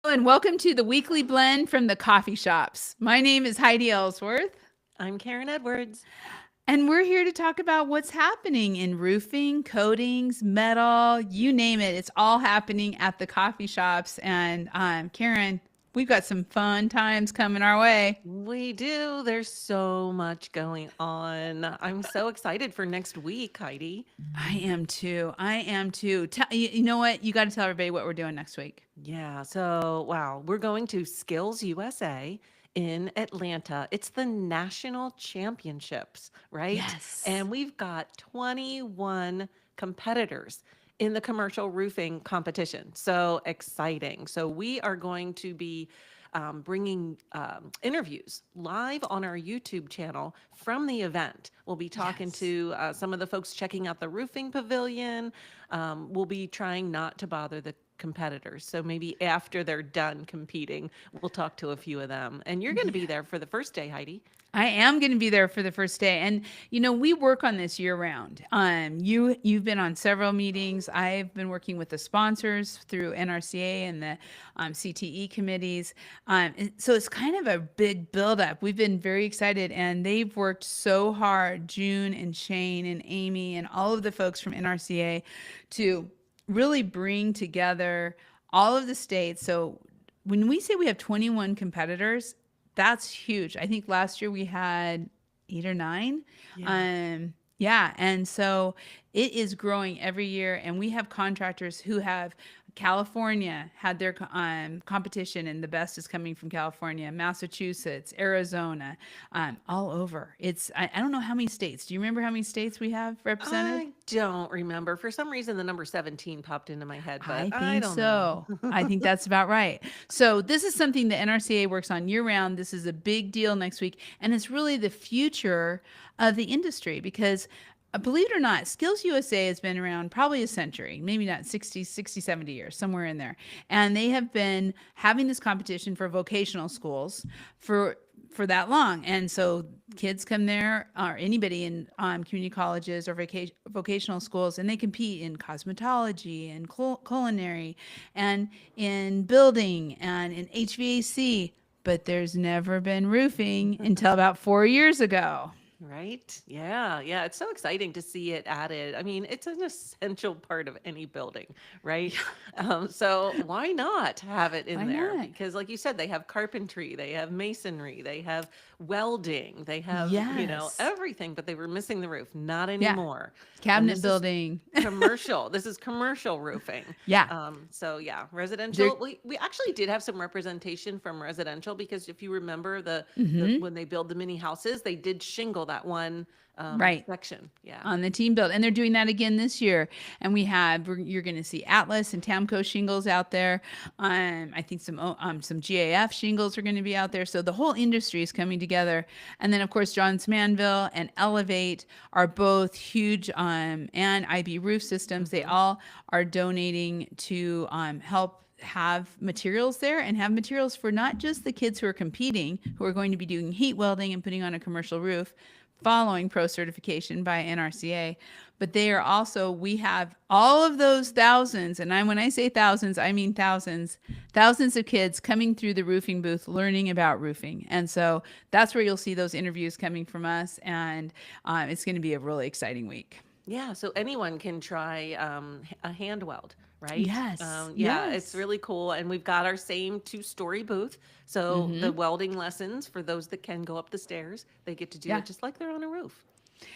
And welcome to the weekly blend from the coffee shops. My name is Heidi Ellsworth, I'm Karen Edwards. and we're here to talk about what's happening in roofing, coatings, metal, you name it. It's all happening at the coffee shops. And Karen, we've got some fun times coming our way. We do. There's so much going on. I'm so excited for next week, Heidi. I am too. I am too. You know what? You got to tell everybody what we're doing next week. Yeah, so wow, we're going to Skills USA in Atlanta. It's the national championships, right? Yes. And we've got 21 competitors in the commercial roofing competition. So exciting. So we are going to be bringing interviews live on our YouTube channel from the event. We'll be talking Yes. to some of the folks checking out the roofing pavilion. We'll be trying not to bother the competitors. So maybe after they're done competing, we'll talk to a few of them. And you're going to be there for the first day, Heidi. I am going to be there for the first day, and we work on this year round. You've been on several meetings. I've been working with the sponsors through NRCA and the CTE committees. So it's kind of a big buildup. We've been very excited, and they've worked so hard. June and Shane and Amy and all of the folks from NRCA to really bring together all of the states. So when we say we have 21 competitors, that's huge. I think last year we had 8 or 9. Yeah. Yeah, and so it is growing every year, and we have contractors who have California had their competition, and the best is coming from California, Massachusetts, Arizona, all over. I don't know how many states. Do you remember how many states we have represented? I don't remember. For some reason, the number 17 popped into my head, but I I think don't know. so. I think that's about right. So this is something the NRCA works on year round. This is a big deal next week, and it's really the future of the industry because believe it or not, Skills USA has been around probably a century, maybe not 60, 70 years, somewhere in there. And they have been having this competition for vocational schools for that long. And so kids come there, or anybody in community colleges or vocational schools, and they compete in cosmetology and culinary and in building and in HVAC. But there's never been roofing until about 4 years ago. Right? Yeah. Yeah. It's so exciting to see it added. I mean, it's an essential part of any building, right? So why not have it in Why there? not? Because, like you said, they have carpentry, they have masonry, they have welding, they have, Yes. everything, but they were missing the roof. Not Yeah. anymore. And Cabinet this is building. commercial. This is commercial roofing. Yeah. So yeah, They're residential. We actually did have some representation from residential because if you remember the mhm. when they build the mini houses, they did shingle that one Right. section. Yeah. On the team build, and they're doing that again this year. And you're going to see Atlas and Tamco shingles out there. I think some GAF shingles are going to be out there. So the whole industry is coming together. And then of course Johns Manville and Elevate are both huge, and IB Roof Systems. They Hmm. all are donating to help have materials there and have materials for not just the kids who are competing, who are going to be doing heat welding and putting on a commercial roof following pro certification by NRCA, but they are also, we have all of those thousands, and when I say thousands, I mean thousands of kids coming through the roofing booth learning about roofing. And so that's where you'll see those interviews coming from us, and it's going to be a really exciting week. Yeah. So anyone can try a hand weld, right? Yes, Yeah, it's yes. really cool. And we've got our same two-story booth. So the Mm-hmm. welding lessons for those that can go up the stairs, they get to do Yeah. it just like they're on a roof.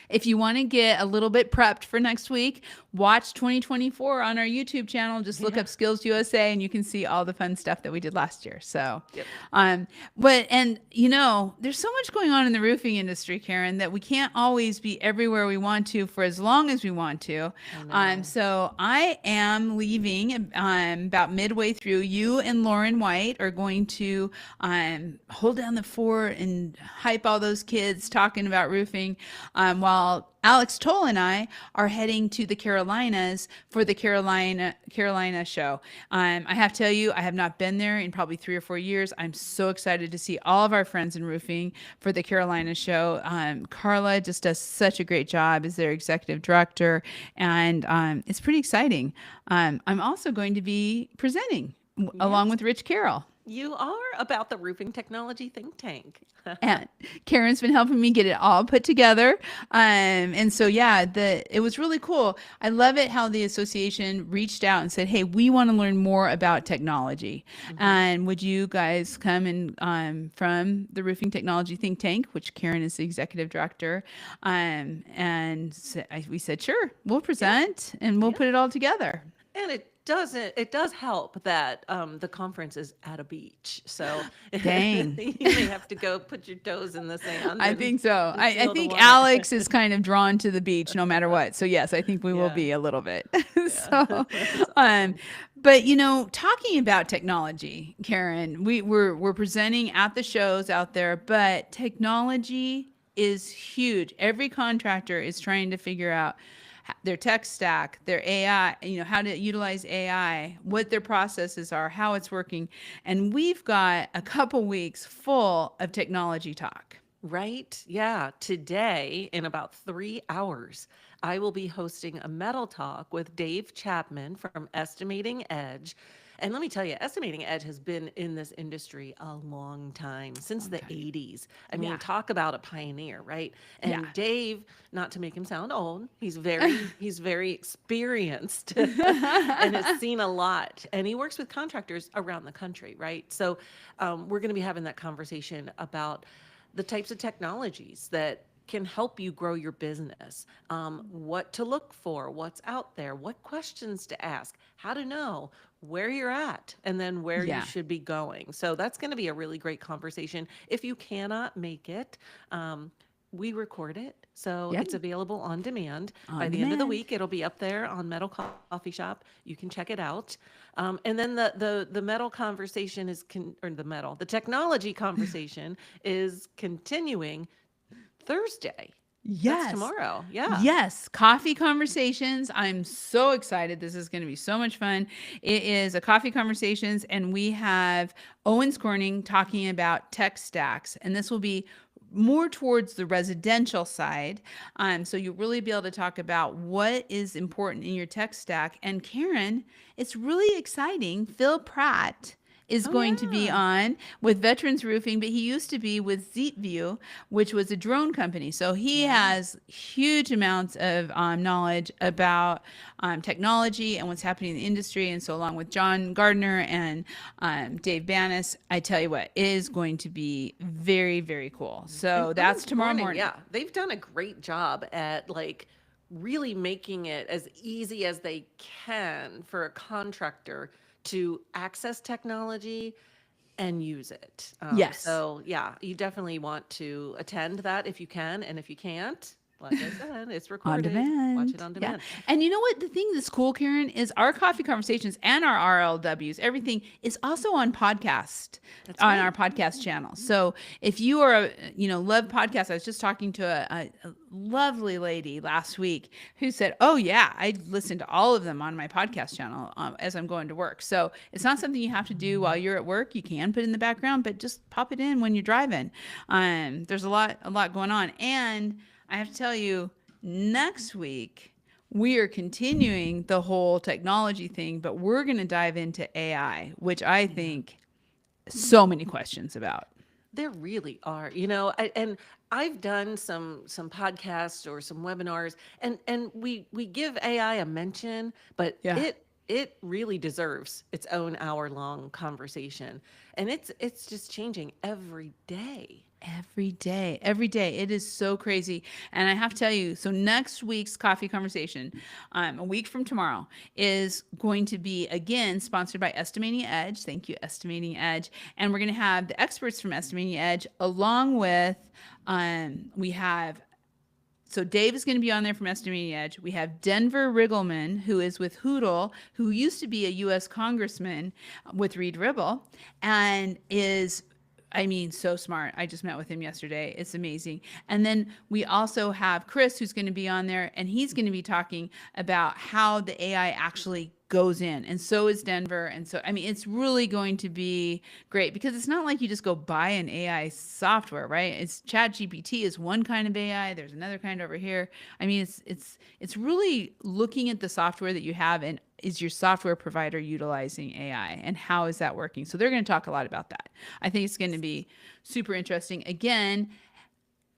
If you want to get a little bit prepped for next week, watch 2024 on our YouTube channel. Just look Yeah. up Skills USA and you can see all the fun stuff that we did last year. So, Yep. and there's so much going on in the roofing industry, Karen, that we can't always be everywhere we want to for as long as we want to. I know. So I am leaving about midway through. You and Lauren White are going to hold down the fort and hype all those kids talking about roofing, while Alex Toll and I are heading to the Carolinas for the Carolina show. I have to tell you, I have not been there in probably 3 or 4 years. I'm so excited to see all of our friends in roofing for the Carolina show. Carla just does such a great job as their executive director, and it's pretty exciting. I'm also going to be presenting along Yes, with Rich Carroll. you are about the roofing technology think tank. And Karen's been helping me get it all put together. And so yeah, it was really cool. I love it how the association reached out and said, "Hey, we want to learn more about technology, Hmm. and would you guys come and from the Roofing Technology Think Tank, which Karen is the executive director, we said, sure, we'll Yeah, present and we'll yeah. put it all together." And it does help that the conference is at a beach. So Dang. you may have to go put your toes in the sand I think so. and I feel the think water. Alex is kind of drawn to the beach no matter what. So yes, I think we will Yeah, be a little bit. yeah. so, That's um, awesome. but talking about technology, Karen, we're presenting at the shows out there, but technology is huge. Every contractor is trying to figure out their tech stack, their AI, how to utilize AI, what their processes are, how it's working. And we've got a couple weeks full of technology talk. Right? Yeah. Today, in about 3 hours, I will be hosting a metal talk with Dave Chapman from Estimating Edge. And let me tell you, Estimating Edge has been in this industry a long time, since Long the time. 80s. I mean, Yeah. talk about a pioneer, right? Yeah. And Dave, not to make him sound old, he's very experienced and has seen a lot. And he works with contractors around the country, right? So we're going to be having that conversation about the types of technologies that can help you grow your business, what to look for, what's out there, what questions to ask, how to know where you're at, and then where you Yeah. should be going. So that's going to be a really great conversation. If you cannot make it, we record it. So Yep. it's available on demand. By On the end of the demand. week, it'll be up there on Metal Coffee Shop. You can check it out. And then the metal conversation or the technology conversation is continuing Thursday. That's Yes. tomorrow. Yeah. Yes. Coffee conversations. I'm so excited. This is going to be so much fun. It is a coffee conversations, and we have Owens Corning talking about tech stacks. And this will be more towards the residential side. So you'll really be able to talk about what is important in your tech stack. And Karen, it's really exciting. Phil Pratt is Oh, going to be yeah. on with Veterans Roofing, but he used to be with ZeetView, which was a drone company. So he Yeah. has huge amounts of knowledge about technology and what's happening in the industry. And so, along with John Gardner and Dave Bannis, I tell you what, it is going to be very, very cool. And So that's Owens tomorrow Corning, morning. yeah, they've done a great job at like really making it as easy as they can for a contractor to access technology and use it. Yes. So yeah, you definitely want to attend that if you can, and if you can't, like I said, it's On recorded. Watch it demand. on Yeah. demand. And you know what? The thing that's cool, Karen, is our coffee conversations and our RLWs, everything is also on podcast, That's on our right. podcast channel. So if you are, love podcasts, I was just talking to a lovely lady last week who said, "Oh, yeah, I listen to all of them on my podcast channel as I'm going to work." So it's not something you have to do while you're at work. You can put it in the background, but just pop it in when you're driving. There's a lot going on. And I have to tell you, next week, we are continuing the whole technology thing, but we're going to dive into AI, which I Yeah. think so many questions about. There really are, and I've done some podcasts or some webinars, and we give AI a mention, but Yeah. it really deserves its own hour-long conversation, and it's just changing every day. Every day, every day. It is so crazy. And I have to tell you, so next week's coffee conversation, a week from tomorrow, is going to be again sponsored by Estimating Edge. Thank you, Estimating Edge. And we're going to have the experts from Estimating Edge along with, we have so Dave is going to be on there from Estimating Edge. We have Denver Riggleman, who is with Hoodle, who used to be a U.S. congressman with Reed Ribble, and is, I mean, so smart. I just met with him yesterday. It's amazing. And then we also have Chris, who's going to be on there, and he's going to be talking about how the AI actually goes in, and so is Denver. And so, I mean, it's really going to be great because it's not like you just go buy an AI software, right? It's Chat GPT is one kind of AI. There's another kind over here. I mean, it's really looking at the software that you have, and is your software provider utilizing AI, and how is that working? So they're going to talk a lot about that. I think it's going to be super interesting. Again,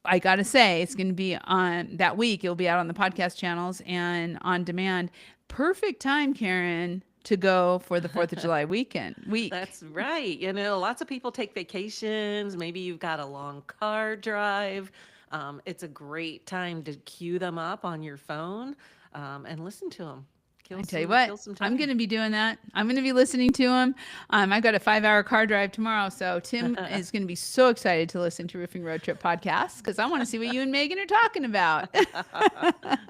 I got to say, it's going to be on that week. It'll be out on the podcast channels and on demand. Perfect time, Karen, to go for the 4th of July week. That's right. Lots of people take vacations. Maybe you've got a long car drive. It's a great time to queue them up on your phone and listen to them. I tell you what, Kill some I'm going time. to be doing that. I'm going to be listening to him. I've got a 5-hour car drive tomorrow. So Tim is going to be so excited to listen to Roofing Road Trip podcast because I want to see what you and Megan are talking about.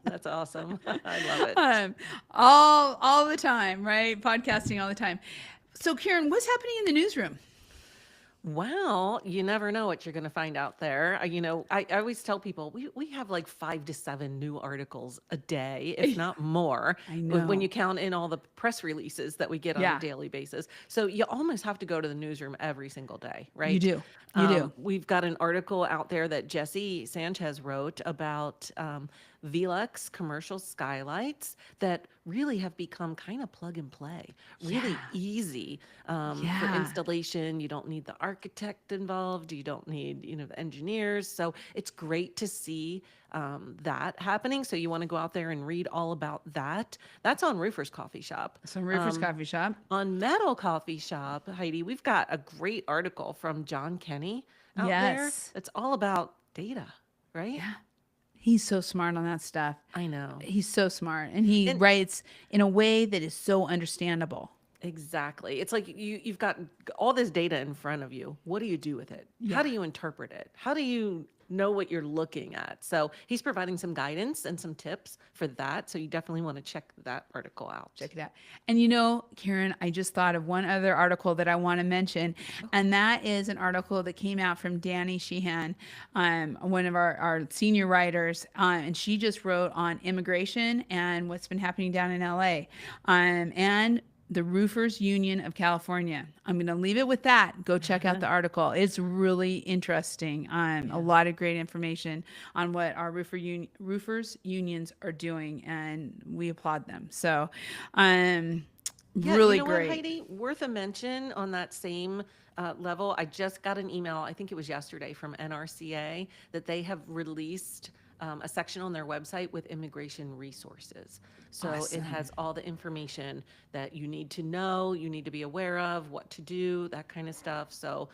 That's awesome. I love it. All the time, right? Podcasting all the time. So Karen, what's happening in the newsroom? Well, you never know what you're going to find out there. I always tell people we have like 5 to 7 new articles a day, if not more, I when know. you count in all the press releases that we get on a Yeah, daily basis. So you almost have to go to the newsroom every single day, you right? do. You do. We've got an article out there that Jesse Sanchez wrote about Velux commercial skylights that really have become kind of plug and play, really Yeah. easy for Yeah. installation. You don't need the architect involved. You don't need, the engineers. So it's great to see that happening. So you want to go out there and read all about that. That's on Roofers Coffee Shop. So Roofers Coffee Shop. On Metal Coffee Shop, Heidi, we've got a great article from John Kenny out there. Yes. It's all about data, right? Yeah. He's so smart on that stuff. I know. He's so smart, and he And writes in a way that is so understandable. exactly. It's like you've got all this data in front of you. What do you do with it? How Yeah. do you interpret it? How do you know what you're looking at? So he's providing some guidance and some tips for that. So you definitely want to check that article out. Check it out. And Karen, I just thought of one other article that I want to mention, and that is an article that came out from Danny Sheehan, one of our senior writers, and she just wrote on immigration and what's been happening down in LA, and the Roofers Union of California. I'm going to leave it with that. Go check out the article. It's really interesting. A lot of great information on what our roofers unions are doing, and we applaud them. So, Yeah, really what, great. Heidi? Worth a mention on that same level. I just got an email, I think it was yesterday, from NRCA that they have released a section on their website with immigration resources. So it Awesome. has all the information that you need to know, you need to be aware of, what to do, that kind of stuff. So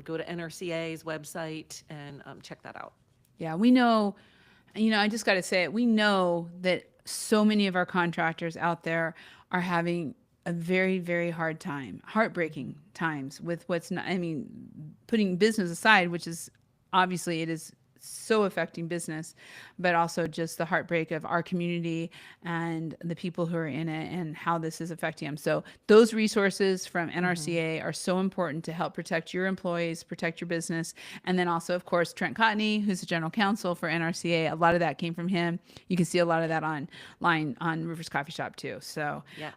go to NRCA's website and check that out. Yeah, we know, I just got to say it. We know that so many of our contractors out there are having a very, very hard time, heartbreaking times with what's not, putting business aside, which is obviously it is so affecting business, but also just the heartbreak of our community and the people who are in it and how this is affecting them. So those resources from NRCA are so important to help protect your employees, protect your business. And then also, of course, Trent Cotney, who's the general counsel for NRCA, a lot of that came from him. You can see a lot of that online on Roofers Coffee Shop too. So, Yes.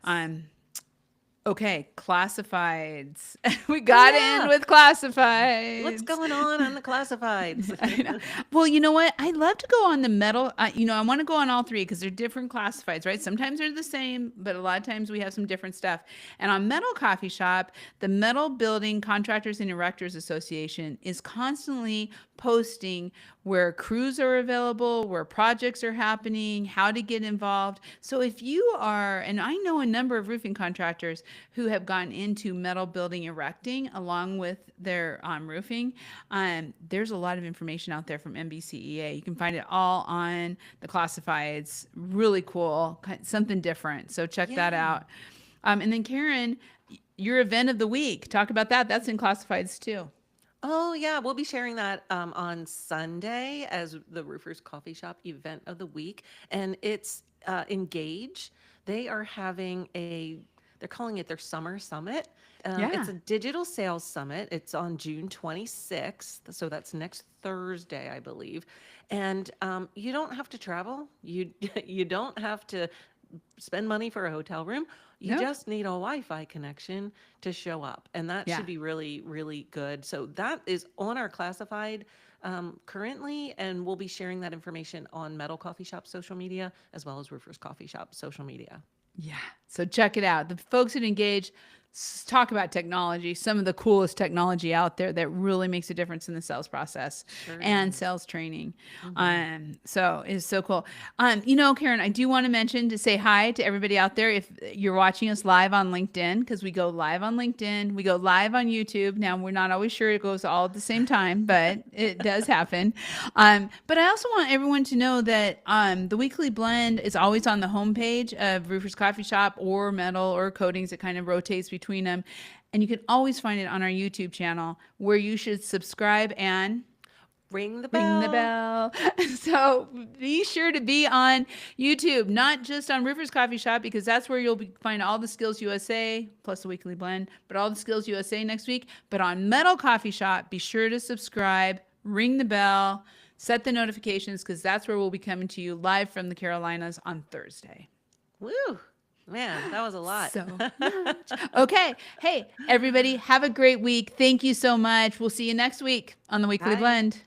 okay, classifieds. We Oh, got in yeah. with What's classifieds. going on the classifieds? I know. Well, you know what? I love to go on the metal. I want to go on all three because they're different classifieds, right? Sometimes they're the same, but a lot of times we have some different stuff. And on Metal Coffee Shop, the Metal Building Contractors and Erectors Association is constantly posting where crews are available, where projects are happening, how to get involved. So if you are, and I know a number of roofing contractors who have gone into metal building erecting along with their roofing, there's a lot of information out there from MBCEA. You can find it all on the classifieds. Really cool, something different. So check that Yeah. out. And then Karen, your event of the week, talk about that. That's in classifieds too. Oh, yeah. We'll be sharing that on Sunday as the Roofers Coffee Shop event of the week. And it's Engage. They are having they're calling it their summer summit. Yeah. It's a digital sales summit. It's on June 26th. So that's next Thursday, I believe. And you don't have to travel. You, you don't have to spend money for a hotel room. You No. just need a Wi-Fi connection to show up, and that Yeah. should be really, really good. So that is on our classified currently, and we'll be sharing that information on Metal Coffee Shop social media as well as Roofers Coffee Shop social media. Yeah. So check it out. The folks at Engage talk about technology, some of the coolest technology out there that really makes a difference in the sales process Sure and does. sales training. Hmm. So it's so cool. Karen, I do want to mention to say hi to everybody out there. If you're watching us live on LinkedIn, because we go live on LinkedIn, we go live on YouTube. Now we're not always sure it goes all at the same time, but it does happen. But I also want everyone to know that the weekly blend is always on the homepage of Roofer's Coffee Shop or Metal or Coatings. It kind of rotates between them. And you can always find it on our YouTube channel where you should subscribe and Ring the ring the bell. bell. So be sure to be on YouTube, not just on Roofer's Coffee Shop, because that's where find all the Skills USA plus the weekly blend, but all the Skills USA next week. But on Metal Coffee Shop, be sure to subscribe, ring the bell, set the notifications, because that's where we'll be coming to you live from the Carolinas on Thursday. Woo! Man, that was a lot. So much. Okay. Hey, everybody, have a great week. Thank you so much. We'll see you next week on the Weekly Bye. Blend.